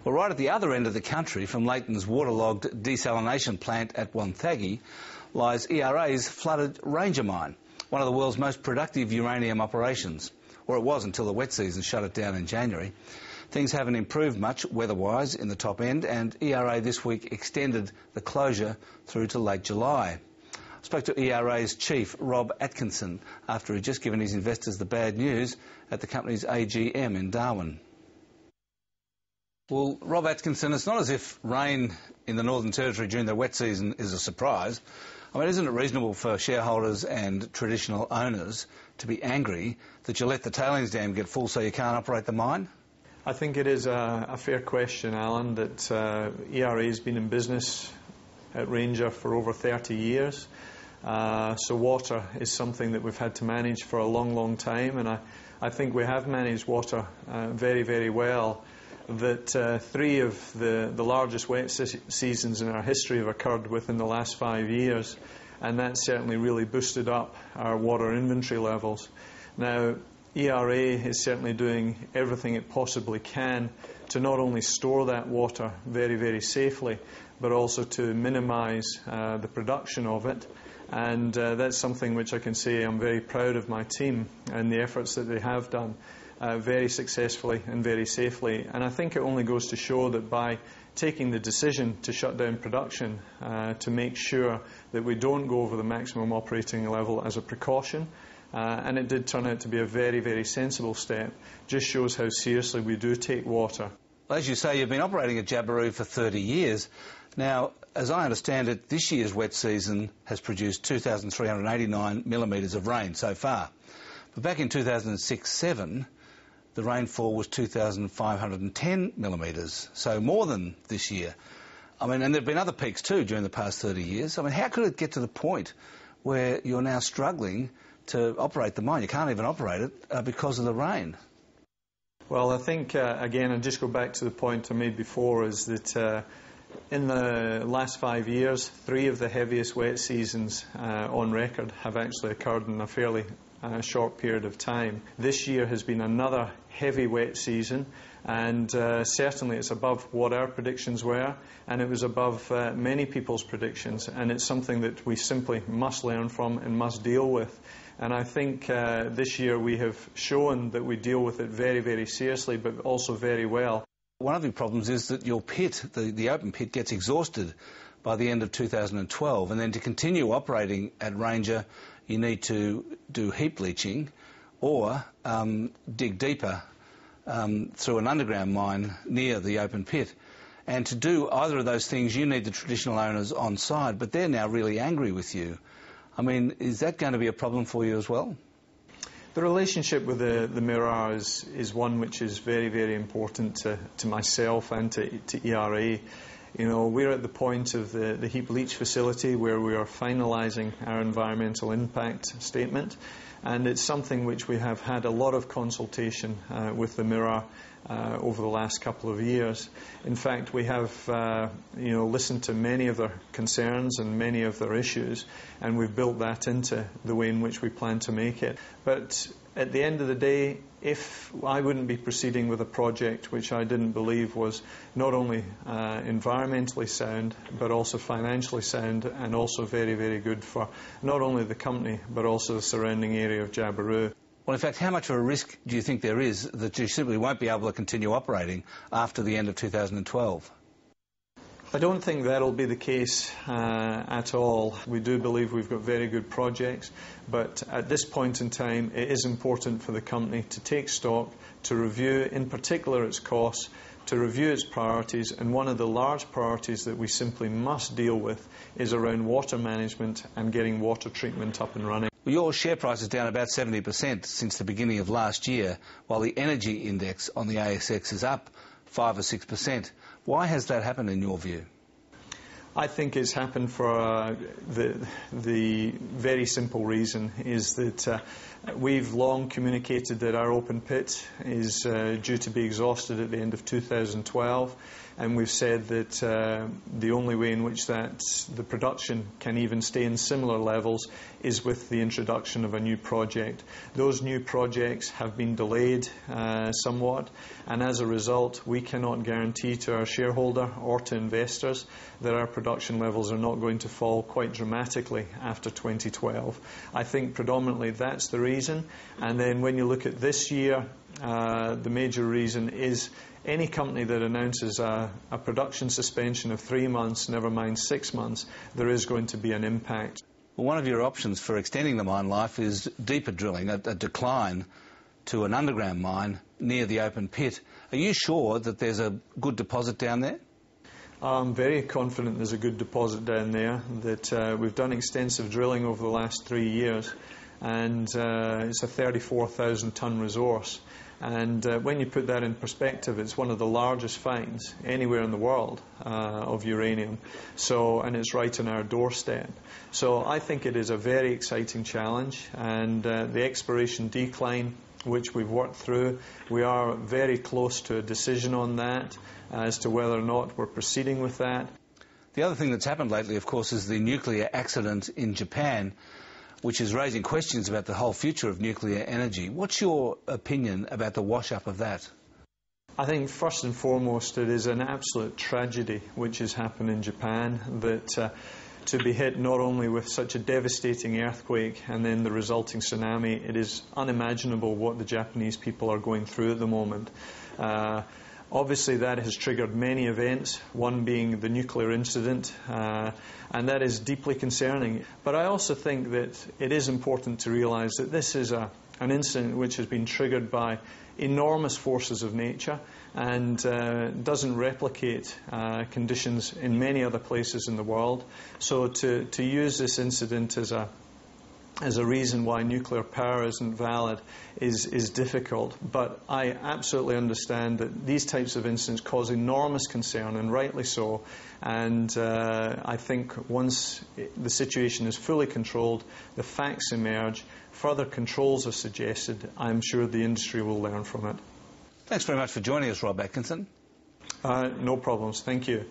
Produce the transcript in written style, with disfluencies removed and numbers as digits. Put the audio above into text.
Well, right at the other end of the country, from Leighton's waterlogged desalination plant at Wonthaggi, lies ERA's flooded Ranger mine, one of the world's most productive uranium operations. Or it was until the wet season shut it down in January. Things haven't improved much weather-wise in the top end, and ERA this week extended the closure through to late July. I spoke to ERA's chief, Rob Atkinson, after he'd just given his investors the bad news at the company's AGM in Darwin. Well, Rob Atkinson, it's not as if rain in the Northern Territory during the wet season is a surprise. I mean, isn't it reasonable for shareholders and traditional owners to be angry that you let the tailings dam get full so you can't operate the mine? I think it is a fair question, Alan, that ERA has been in business at Ranger for over 30 years. So water is something that we've had to manage for a long, long time, and I think we have managed water very, very well. That 3 of the largest wet seasons in our history have occurred within the last 5 years, and that certainly really boosted up our water inventory levels. Now, ERA is certainly doing everything it possibly can to not only store that water very, very safely, but also to minimise the production of it. And that's something which I can say I'm very proud of my team and the efforts that they have done very successfully and very safely. And I think it only goes to show that by taking the decision to shut down production to make sure that we don't go over the maximum operating level as a precaution, and it did turn out to be a very, very sensible step, just shows how seriously we do take water. Well, as you say, you've been operating at Jabiru for 30 years. Now, as I understand it, this year's wet season has produced 2,389 millimetres of rain so far. But back in 2006-07, the rainfall was 2,510 millimetres, so more than this year. I mean, and there have been other peaks too during the past 30 years. I mean, how could it get to the point where you're now struggling to operate the mine? You can't even operate it because of the rain. Well, I think, again, I'll just go back to the point I made before, is that in the last 5 years, 3 of the heaviest wet seasons on record have actually occurred in a fairly short period of time. This year has been another heavy wet season, and certainly it's above what our predictions were, and it was above many people's predictions, and it's something that we simply must learn from and must deal with. And I think this year we have shown that we deal with it very, very seriously, but also very well. One of the problems is that your pit, the open pit, gets exhausted by the end of 2012, and then to continue operating at Ranger, you need to do heap leaching or dig deeper through an underground mine near the open pit. And to do either of those things, you need the traditional owners on side, but they're now really angry with you. I mean, is that going to be a problem for you as well? The relationship with the Mirror is one which is very, very important to myself and to ERA. You know, we're at the point of the heap leach facility where we are finalising our environmental impact statement, and it's something which we have had a lot of consultation with the Mirror over the last couple of years. In fact, we have listened to many of their concerns and many of their issues, and we've built that into the way in which we plan to make it. But at the end of the day, if I wouldn't be proceeding with a project which I didn't believe was not only environmentally sound, but also financially sound, and also very, very good for not only the company, but also the surrounding area of Jabiru. Well, in fact, how much of a risk do you think there is that you simply won't be able to continue operating after the end of 2012? I don't think that'll be the case at all. We do believe we've got very good projects, but at this point in time it is important for the company to take stock, to review in particular its costs, to review its priorities, and one of the large priorities that we simply must deal with is around water management and getting water treatment up and running. Well, your share price is down about 70% since the beginning of last year, while the energy index on the ASX is up 5 or 6%. Why has that happened in your view? I think it's happened for the very simple reason is that we've long communicated that our open pit is due to be exhausted at the end of 2012, and we've said that the only way in which the production can even stay in similar levels is with the introduction of a new project. Those new projects have been delayed somewhat, and as a result we cannot guarantee to our shareholder or to investors that our production levels are not going to fall quite dramatically after 2012. I think predominantly that's the reason. And then when you look at this year, the major reason is any company that announces a production suspension of 3 months, never mind 6 months, there is going to be an impact. Well, one of your options for extending the mine life is deeper drilling, a decline to an underground mine near the open pit. Are you sure that there's a good deposit down there? I'm very confident there's a good deposit down there, that we've done extensive drilling over the last 3 years, and it's a 34,000 tonne resource. And when you put that in perspective, it's one of the largest finds anywhere in the world of uranium. And it's right on our doorstep. So I think it is a very exciting challenge, and the exploration decline, which we've worked through, we are very close to a decision on that as to whether or not we're proceeding with that. The other thing that's happened lately, of course, is the nuclear accident in Japan, which is raising questions about the whole future of nuclear energy. What's your opinion about the wash-up of that? I think first and foremost it is an absolute tragedy which has happened in Japan, that to be hit not only with such a devastating earthquake and then the resulting tsunami, it is unimaginable what the Japanese people are going through at the moment. Obviously that has triggered many events, one being the nuclear incident, and that is deeply concerning. But I also think that it is important to realise that this is an incident which has been triggered by enormous forces of nature and doesn't replicate conditions in many other places in the world. So to use this incident as a reason why nuclear power isn't valid is difficult. But I absolutely understand that these types of incidents cause enormous concern, and rightly so. And I think once the situation is fully controlled, the facts emerge, further controls are suggested, I'm sure the industry will learn from it. Thanks very much for joining us, Rob Atkinson. No problems. Thank you.